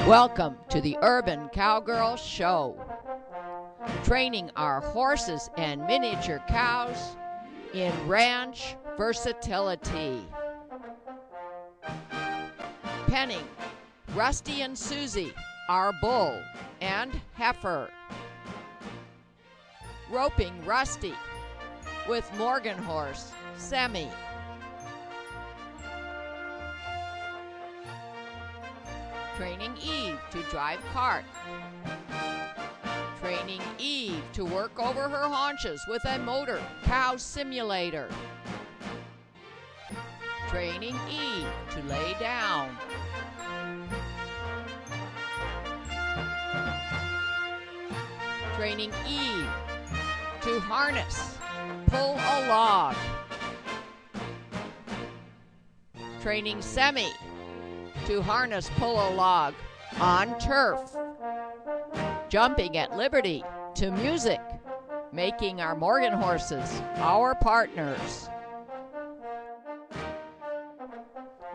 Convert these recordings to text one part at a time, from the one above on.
Welcome to the Urban Cowgirl Show, training our horses and miniature cows in ranch versatility. Penning Rusty and Susie, our bull and heifer. Roping Rusty with Morgan horse, Semi. Training Eve to drive cart. Training Eve to work over her haunches with a motor cow simulator. Training Eve to lay down. Training Eve to harness, pull a log. Training Semi to harness, pull a log on turf. Jumping at liberty to music, making our Morgan horses our partners.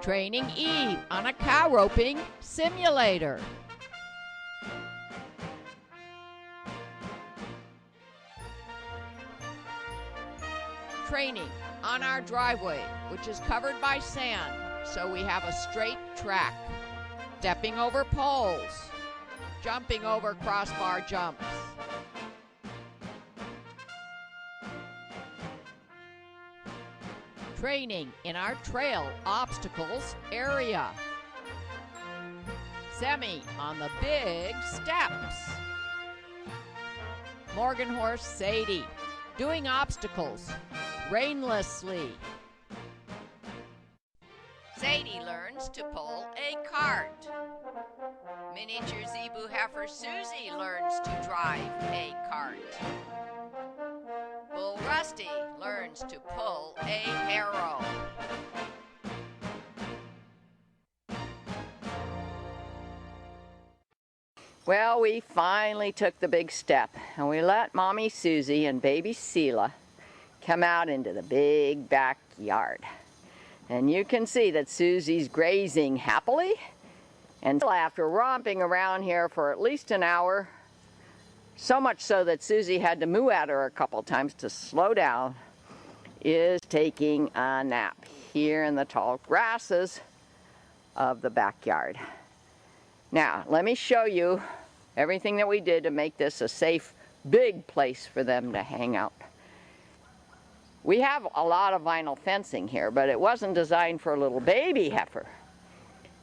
Training Eve on a cow roping simulator. Training on our driveway, which is covered by sand, so we have a straight track. Stepping over poles, jumping over crossbar jumps. Training in our trail obstacles area. Semi on the big steps. Morgan horse Sadie doing obstacles rainlessly. Sadie learns to pull a cart. Miniature zebu heifer Susie learns to drive a cart. Bull Rusty learns to pull a harrow. Well, we finally took the big step, and we let Mommy Susie and baby Seela come out into the big backyard. And you can see that Susie's grazing happily, and after romping around here for at least an hour, so much so that Susie had to moo at her a couple times to slow down, is taking a nap here in the tall grasses of the backyard. Now, let me show you everything that we did to make this a safe, big place for them to hang out. We have a lot of vinyl fencing here, but it wasn't designed for a little baby heifer.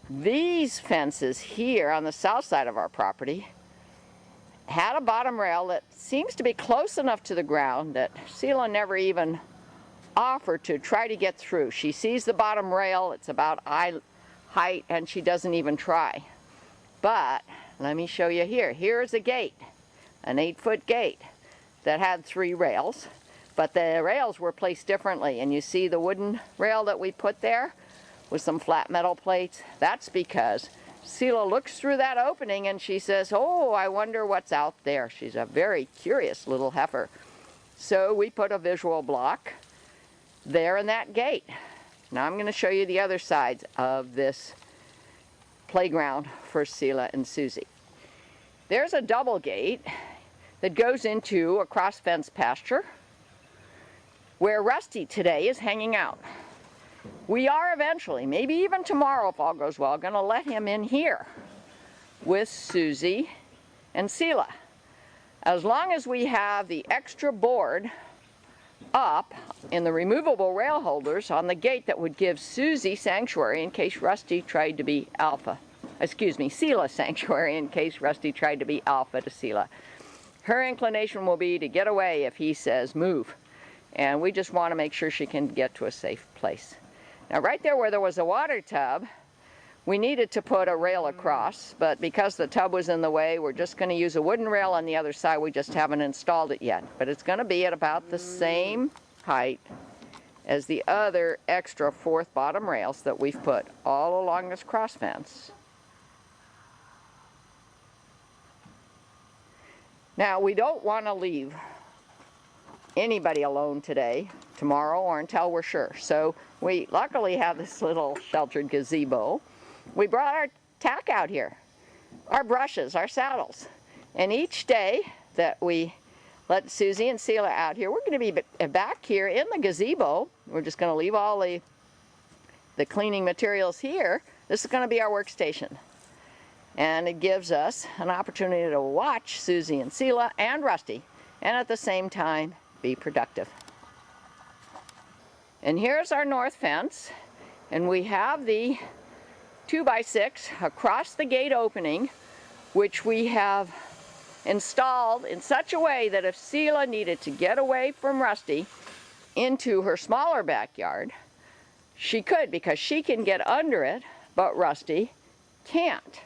These fences here on the south side of our property had a bottom rail that seems to be close enough to the ground that Seela never even offered to try to get through. She sees the bottom rail, it's about eye height, and she doesn't even try. But let me show you here. Here's a gate, an 8-foot gate that had 3 rails. But the rails were placed differently, and you see the wooden rail that we put there with some flat metal plates? That's because Seela looks through that opening and she says, "Oh, I wonder what's out there." She's a very curious little heifer. So we put a visual block there in that gate. Now I'm going to show you the other sides of this playground for Seela and Susie. There's a double gate that goes into a cross-fence pasture where Rusty today is hanging out. We are eventually, maybe even tomorrow if all goes well, going to let him in here with Susie and Seela. As long as we have the extra board up in the removable rail holders on the gate that would give Susie sanctuary in case Rusty tried to be alpha. Excuse me, Seela sanctuary in case Rusty tried to be alpha to Seela. Her inclination will be to get away if he says move. And we just want to make sure she can get to a safe place. Now right there where there was a water tub, we needed to put a rail across, but because the tub was in the way, we're just going to use a wooden rail on the other side. We just haven't installed it yet. But it's going to be at about the same height as the other extra 4th bottom rails that we've put all along this cross fence. Now we don't want to leave anybody alone today, tomorrow, or until we're sure. So we luckily have this little sheltered gazebo. We brought our tack out here. our brushes, our saddles. And each day that we let Susie and Seela out here, we're going to be back here in the gazebo. We're just going to leave all the cleaning materials here. This is going to be our workstation. And it gives us an opportunity to watch Susie and Seela and Rusty, and at the same time be productive. And here's our north fence, and we have the 2x6 across the gate opening, which we have installed in such a way that if Seela needed to get away from Rusty into her smaller backyard, she could, because she can get under it, but Rusty can't.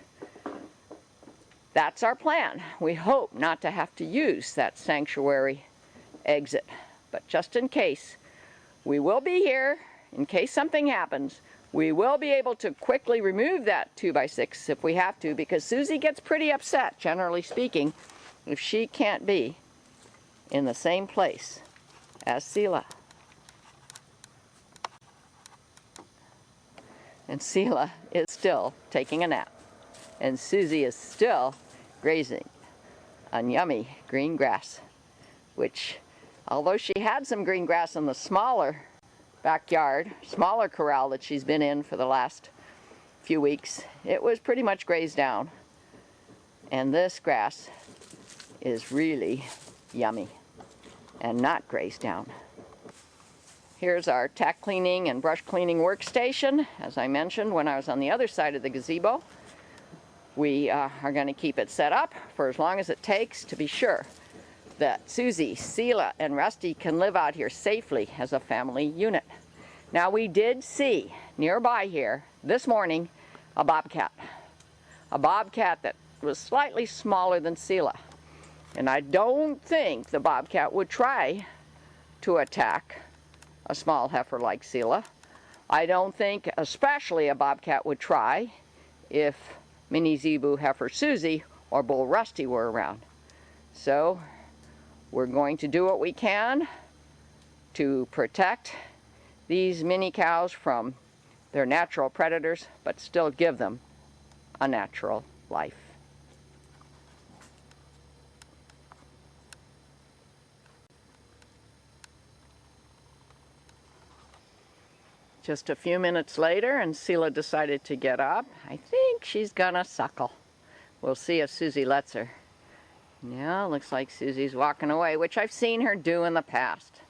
That's our plan. We hope not to have to use that sanctuary exit, but just in case, we will be here. In case something happens, we will be able to quickly remove that 2x6 if we have to, because Susie gets pretty upset, generally speaking, if she can't be in the same place as Seela. And Seela is still taking a nap, and Susie is still grazing on yummy green grass, which, although she had some green grass in the smaller backyard, smaller corral that she's been in for the last few weeks, it was pretty much grazed down. And this grass is really yummy and not grazed down. Here's our tack cleaning and brush cleaning workstation. As I mentioned when I was on the other side of the gazebo, we are going to keep it set up for as long as it takes to be sure that Susie, Seela, and Rusty can live out here safely as a family unit. Now, we did see nearby here this morning a bobcat that was slightly smaller than Seela. And I don't think the bobcat would try to attack a small heifer like Seela. I don't think especially a bobcat would try if mini zebu heifer Susie or bull Rusty were around. So we're going to do what we can to protect these mini cows from their natural predators, but still give them a natural life. Just a few minutes later, and Seela decided to get up. I think she's gonna suckle. We'll see if Susie lets her. Yeah, looks like Susie's walking away, which I've seen her do in the past.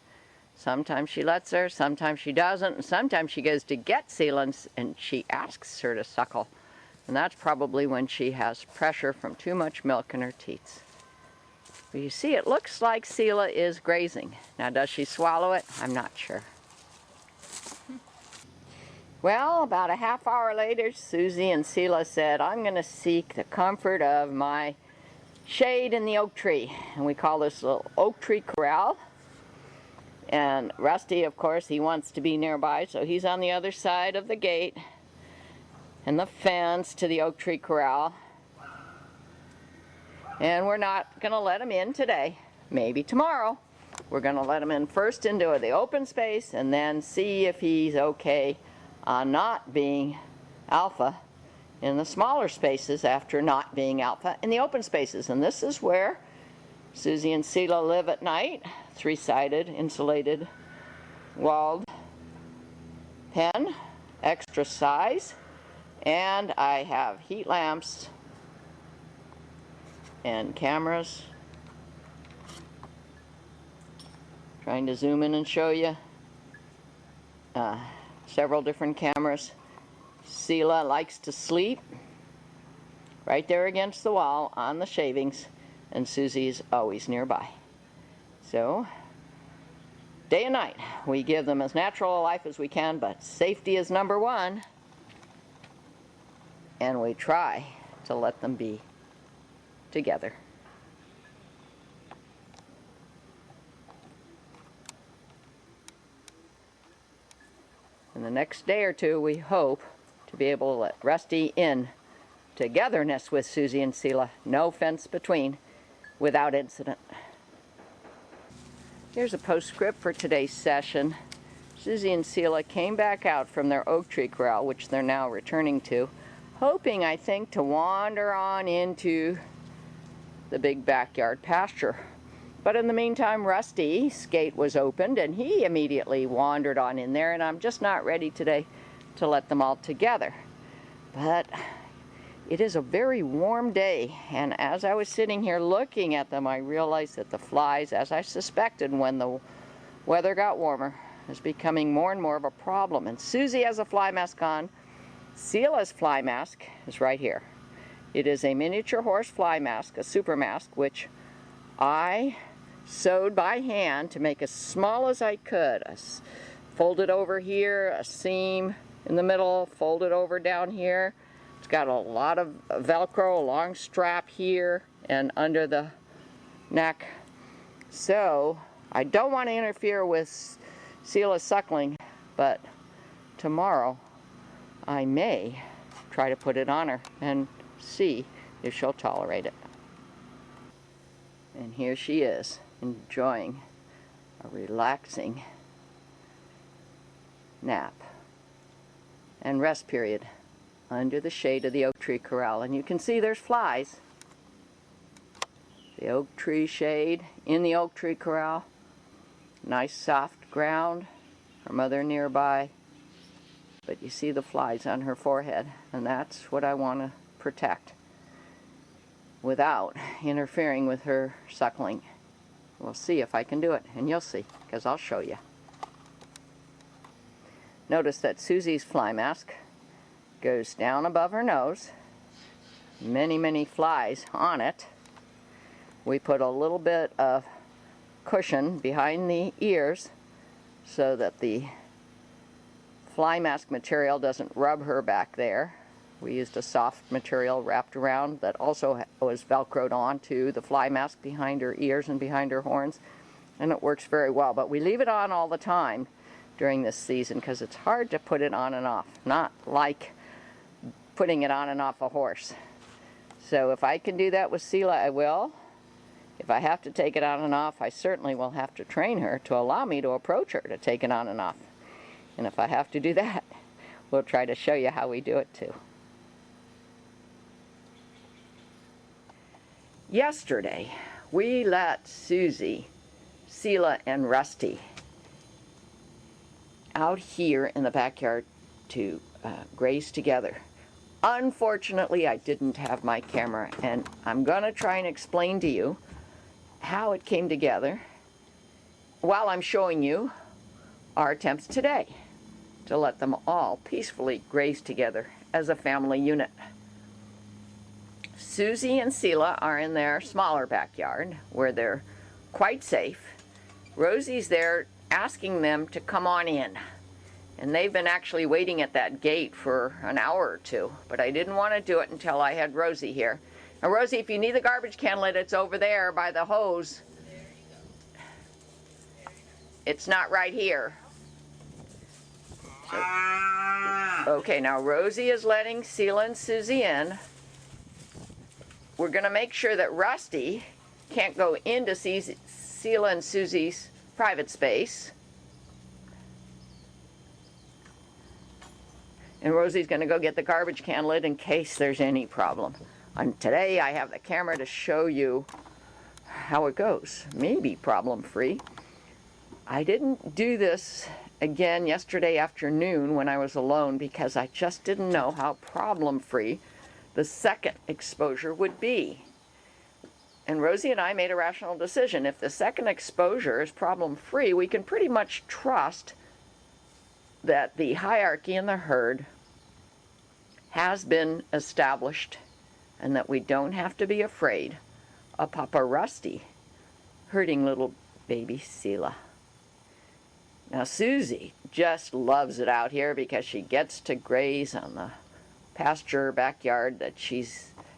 Sometimes she lets her, sometimes she doesn't, and sometimes she goes to get Seela and she asks her to suckle. And that's probably when she has pressure from too much milk in her teats. But you see, it looks like Seela is grazing. Now, does she swallow it? I'm not sure. Well, about a half hour later, Susie and Seela said, I'm going to seek the comfort of my shade in the oak tree. And we call this little oak tree corral. And Rusty, of course, he wants to be nearby, so he's on the other side of the gate and the fence to the oak tree corral. And we're not going to let him in today. Maybe tomorrow. We're going to let him in first into the open space and then see if he's okay on not being alpha in the smaller spaces after not being alpha in the open spaces. And this is where Susie and Seela live at night. Three-sided, insulated, walled pen, extra size. And I have heat lamps and cameras. Trying to zoom in and show you. Several different cameras. Seela likes to sleep right there against the wall on the shavings, and Susie's always nearby. So, day and night, we give them as natural a life as we can, but safety is number one, and we try to let them be together. In the next day or two, we hope to be able to let Rusty in togetherness with Susie and Seela. No fence between, without incident. Here's a postscript for today's session. Susie and Seela came back out from their oak tree corral, which they're now returning to, hoping, I think, to wander on into the big backyard pasture. But in the meantime, Rusty's gate was opened and he immediately wandered on in there, and I'm just not ready today to let them all together. But it is a very warm day, and as I was sitting here looking at them, I realized that the flies, as I suspected when the weather got warmer, is becoming more and more of a problem. And Susie has a fly mask on. Seela's fly mask is right here. It is a miniature horse fly mask, a super mask, which I sewed by hand to make as small as I could. I folded over here, a seam in the middle, folded over down here. It's got a lot of Velcro, a long strap here and under the neck. So I don't want to interfere with Seela's suckling, but tomorrow I may try to put it on her and see if she'll tolerate it. And here she is, enjoying a relaxing nap and rest period under the shade of the oak tree corral. And you can see there's flies. The oak tree shade in the oak tree corral. Nice soft ground. Her mother nearby. But you see the flies on her forehead, and that's what I want to protect without interfering with her suckling. We'll see if I can do it, and you'll see, because I'll show you. Notice that Susie's fly mask goes down above her nose. Many flies on it. We put a little bit of cushion behind the ears so that the fly mask material doesn't rub her back there. We used a soft material wrapped around that also was velcroed onto the fly mask behind her ears and behind her horns, and it works very well. But we leave it on all the time during this season because it's hard to put it on and off, not like putting it on and off a horse. So if I can do that with Seela, I will. If I have to take it on and off, I certainly will have to train her to allow me to approach her to take it on and off. And if I have to do that, we'll try to show you how we do it too. Yesterday, we let Susie, Seela, and Rusty out here in the backyard to graze together. Unfortunately, I didn't have my camera, and I'm going to try and explain to you how it came together while I'm showing you our attempts today to let them all peacefully graze together as a family unit. Susie and Seela are in their smaller backyard where they're quite safe. Rosie's there asking them to come on in. And they've been actually waiting at that gate for an hour or two, but I didn't want to do it until I had Rosie here. Now Rosie, if you need the garbage can lid, it's over there by the hose. It's not right here. Okay, now Rosie is letting Seela and Susie in. We're going to make sure that Rusty can't go into Seela and Susie's private space. And Rosie's going to go get the garbage can lid in case there's any problem. And today I have the camera to show you how it goes. Maybe problem-free. I didn't do this again yesterday afternoon when I was alone because I just didn't know how problem-free the second exposure would be. And Rosie and I made a rational decision. If the second exposure is problem-free, we can pretty much trust that the hierarchy in the herd has been established and that we don't have to be afraid of Papa Rusty hurting little baby Seela. Now Susie just loves it out here because she gets to graze on the pasture backyard that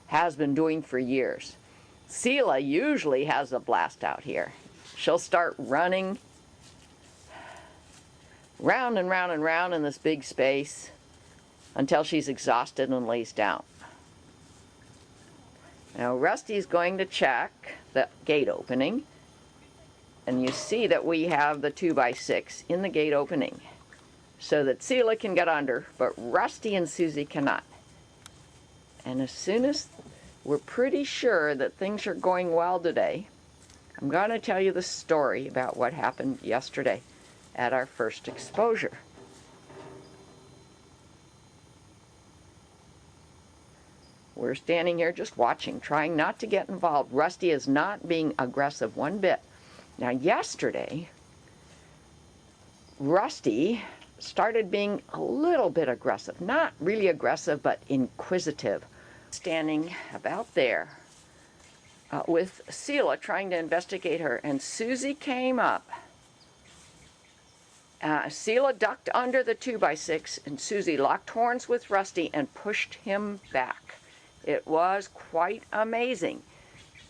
has been doing for years. Seela usually has a blast out here. She'll start running round and round and round in this big space until she's exhausted and lays down. Now Rusty's going to check the gate opening, and you see that we have the 2x6 in the gate opening so that Seela can get under, but Rusty and Susie cannot. And as soon as we're pretty sure that things are going well today, I'm going to tell you the story about what happened yesterday at our first exposure. We're standing here just watching, trying not to get involved. Rusty is not being aggressive one bit. Now yesterday, Rusty started being a little bit aggressive. Not really aggressive, but inquisitive. Standing about there with Seela trying to investigate her, and Susie came up. Seela ducked under the 2x6, and Susie locked horns with Rusty and pushed him back. It was quite amazing.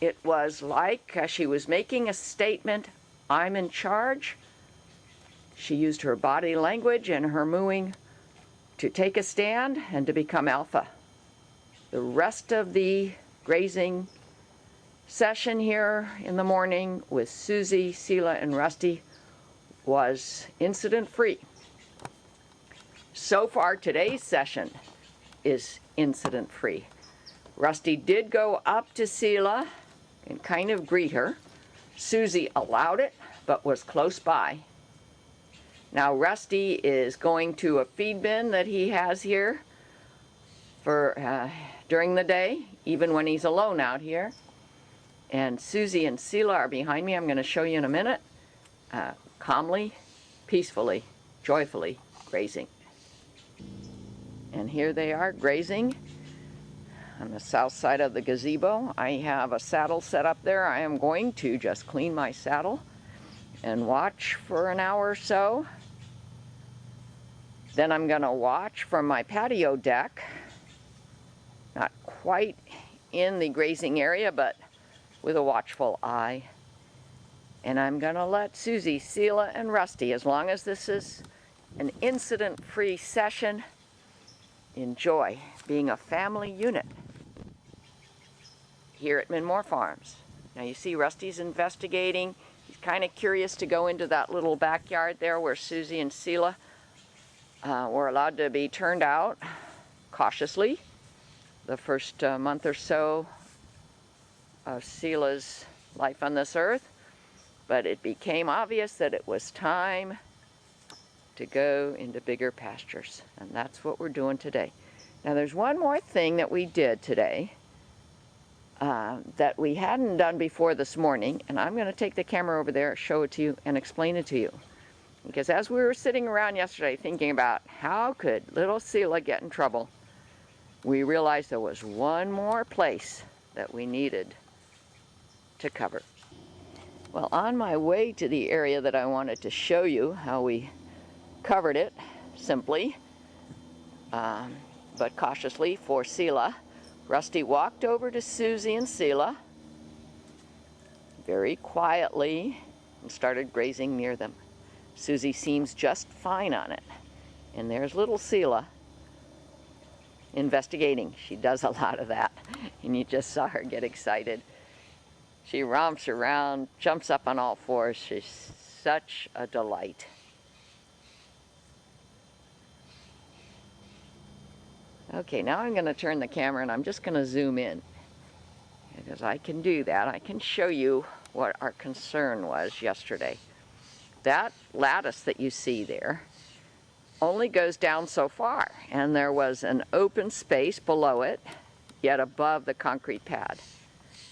It was like she was making a statement, I'm in charge. She used her body language and her mooing to take a stand and to become alpha. The rest of the grazing session here in the morning with Susie, Seela, and Rusty was incident-free. So far, today's session is incident-free. Rusty did go up to Seela and kind of greet her. Susie allowed it, but was close by. Now Rusty is going to a feed bin that he has here for during the day, even when he's alone out here. And Susie and Seela are behind me. I'm going to show you in a minute. Calmly, peacefully, joyfully grazing. And here they are grazing on the south side of the gazebo. I have a saddle set up there. I am going to just clean my saddle and watch for an hour or so. Then I'm going to watch from my patio deck, not quite in the grazing area, but with a watchful eye. And I'm going to let Susie, Seela, and Rusty, as long as this is an incident-free session, enjoy being a family unit here at Minmore Farms. Now you see Rusty's investigating. He's kind of curious to go into that little backyard there where Susie and Seela were allowed to be turned out cautiously the first month or so of Seela's life on this earth. But it became obvious that it was time to go into bigger pastures. And that's what we're doing today. Now there's one more thing that we did today that we hadn't done before this morning. And I'm going to take the camera over there, show it to you, and explain it to you. Because as we were sitting around yesterday thinking about how could little Seela get in trouble, we realized there was one more place that we needed to cover. Well, on my way to the area that I wanted to show you how we covered it simply, but cautiously for Seela, Rusty walked over to Susie and Seela very quietly and started grazing near them. Susie seems just fine on it. And there's little Seela investigating. She does a lot of that, and you just saw her get excited. She romps around, jumps up on all fours. She's such a delight. Okay, now I'm going to turn the camera and I'm just going to zoom in. Because I can do that. I can show you what our concern was yesterday. That lattice that you see there only goes down so far. And there was an open space below it, yet above the concrete pad.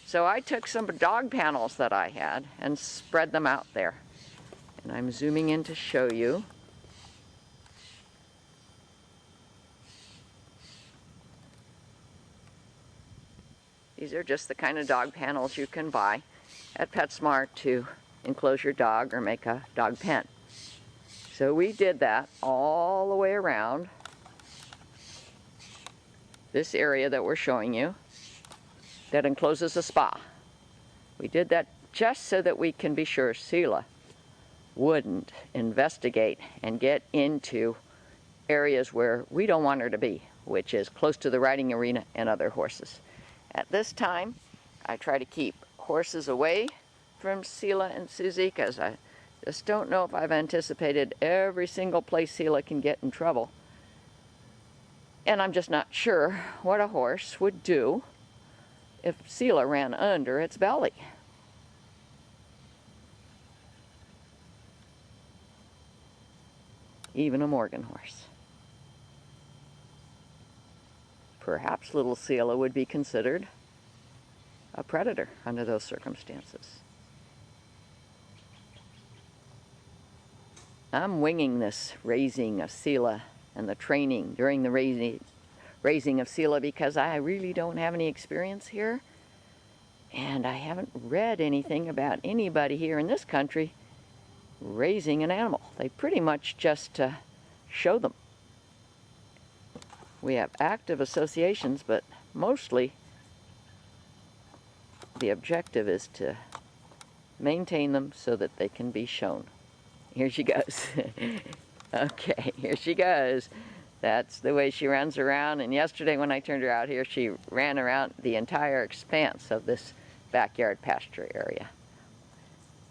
So I took some dog panels that I had and spread them out there. And I'm zooming in to show you. These are just the kind of dog panels you can buy at PetSmart to enclose your dog or make a dog pen. So we did that all the way around this area that we're showing you that encloses a spa. We did that just so that we can be sure Seela wouldn't investigate and get into areas where we don't want her to be, which is close to the riding arena and other horses. At this time, I try to keep horses away from Seela and Susie because I just don't know if I've anticipated every single place Seela can get in trouble. And I'm just not sure what a horse would do if Seela ran under its belly. Even a Morgan horse. Perhaps little Seela would be considered a predator under those circumstances. I'm winging this raising of Seela and the training during the raising of Seela because I really don't have any experience here, and I haven't read anything about anybody here in this country raising an animal. They pretty much just show them. We have active associations, but mostly the objective is to maintain them so that they can be shown. Here she goes. Okay, here she goes. That's the way she runs around, and yesterday when I turned her out here, she ran around the entire expanse of this backyard pasture area.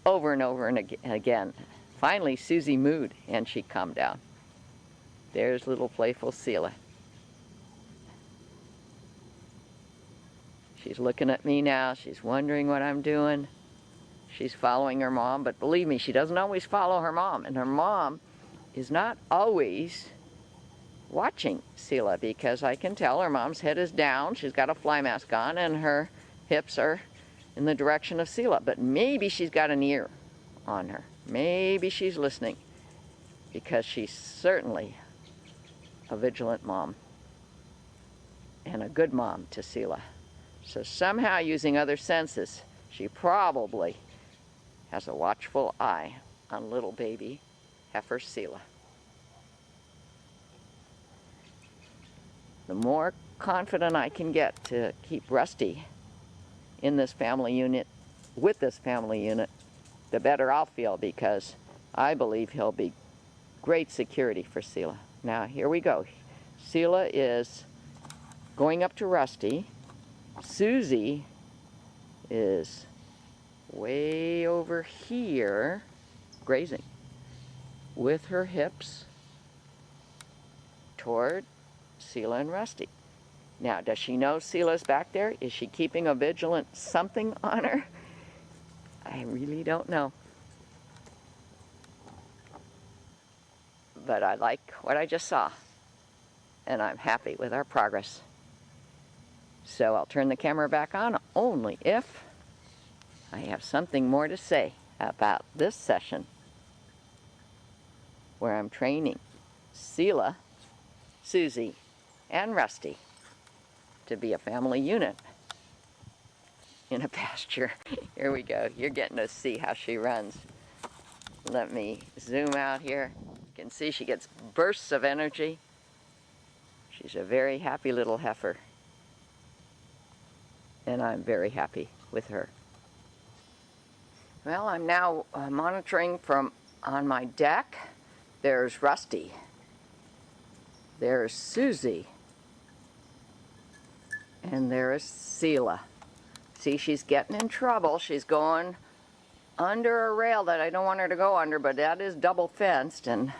Over and over and again. Finally, Susie mooed, and she calmed down. There's little playful Seela. She's looking at me now. She's wondering what I'm doing. She's following her mom, but believe me, she doesn't always follow her mom. And her mom is not always watching Seela, because I can tell her mom's head is down. She's got a fly mask on, and her hips are in the direction of Seela. But maybe she's got an ear on her. Maybe she's listening, because she's certainly a vigilant mom and a good mom to Seela. So somehow, using other senses, she probably has a watchful eye on little baby heifer Seela. The more confident I can get to keep Rusty in this family unit, with this family unit, the better I'll feel, because I believe he'll be great security for Seela. Now, here we go. Seela is going up to Rusty. Susie is way over here grazing with her hips toward Seela and Rusty. Now, does she know Seela's back there? Is she keeping a vigilant something on her? I really don't know. But I like what I just saw, and I'm happy with our progress. So I'll turn the camera back on only if I have something more to say about this session where I'm training Seela, Susie, and Rusty to be a family unit in a pasture. Here we go. You're getting to see how she runs. Let me zoom out here. You can see she gets bursts of energy. She's a very happy little heifer, and I'm very happy with her. Well, I'm now monitoring from on my deck. There's Rusty. There's Susie. And there's Seela. See, she's getting in trouble. She's going under a rail that I don't want her to go under, but that is double fenced, and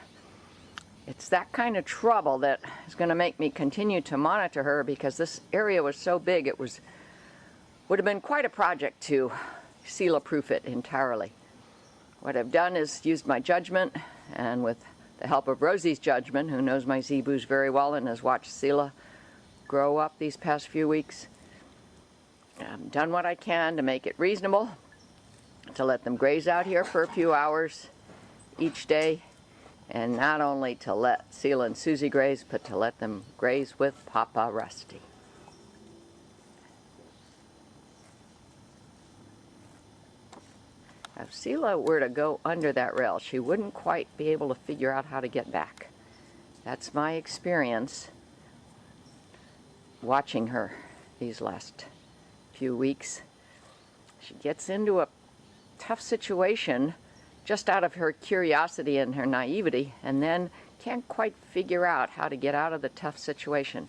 it's that kind of trouble that is going to make me continue to monitor her, because this area was so big it would have been quite a project to Seela-proof it entirely. What I've done is used my judgment, and with the help of Rosie's judgment, who knows my zebus very well and has watched Seela grow up these past few weeks, I've done what I can to make it reasonable, to let them graze out here for a few hours each day, and not only to let Seela and Susie graze, but to let them graze with Papa Rusty. If Seela were to go under that rail, she wouldn't quite be able to figure out how to get back. That's my experience watching her these last few weeks. She gets into a tough situation just out of her curiosity and her naivety, and then can't quite figure out how to get out of the tough situation.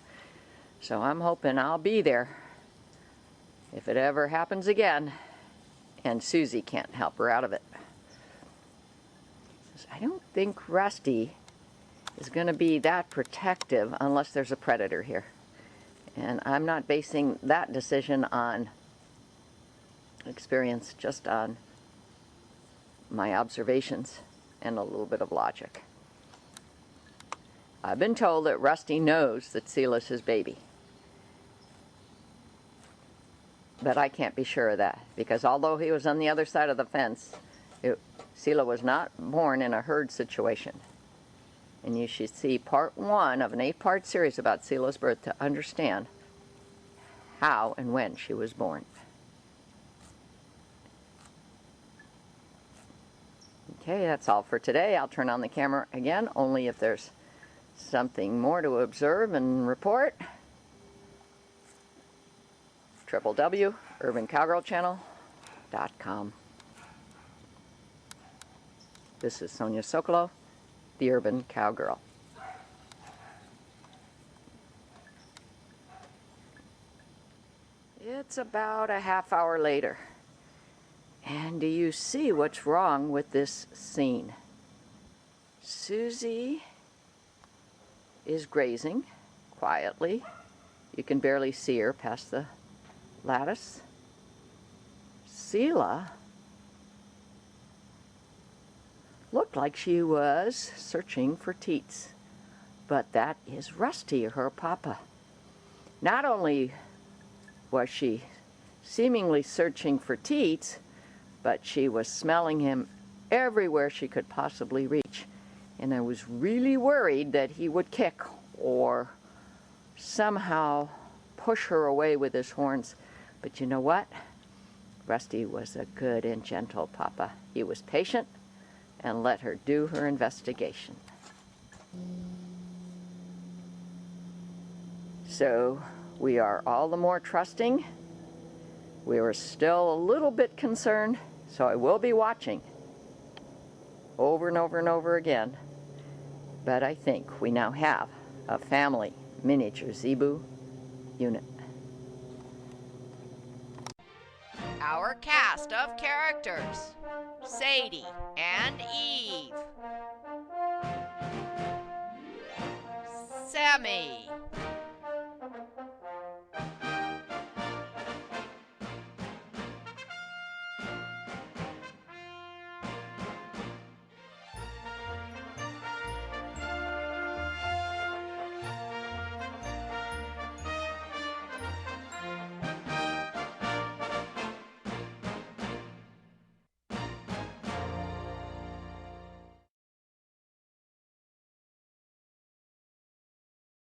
So I'm hoping I'll be there if it ever happens again, and Susie can't help her out of it. I don't think Rusty is going to be that protective unless there's a predator here. And I'm not basing that decision on experience, just on my observations and a little bit of logic. I've been told that Rusty knows that Seela's his baby. But I can't be sure of that, because although he was on the other side of the fence, Seela was not born in a herd situation. And you should see part 1 of an 8-part series about Seela's birth to understand how and when she was born. Okay, that's all for today. I'll turn on the camera again, only if there's something more to observe and report. www.urbancowgirlchannel.com. This is Sonia Sokolow, the Urban Cowgirl. It's about a half hour later. And do you see what's wrong with this scene? Susie is grazing quietly. You can barely see her past the lattice. Seela looked like she was searching for teats, but that is Rusty, her papa. Not only was she seemingly searching for teats, but she was smelling him everywhere she could possibly reach. And I was really worried that he would kick or somehow push her away with his horns. But you know what? Rusty was a good and gentle papa. He was patient and let her do her investigation. So we are all the more trusting. We were still a little bit concerned, so I will be watching over and over and over again. But I think we now have a family miniature zebu unit. Our cast of characters: Sadie and Eve, Sammy,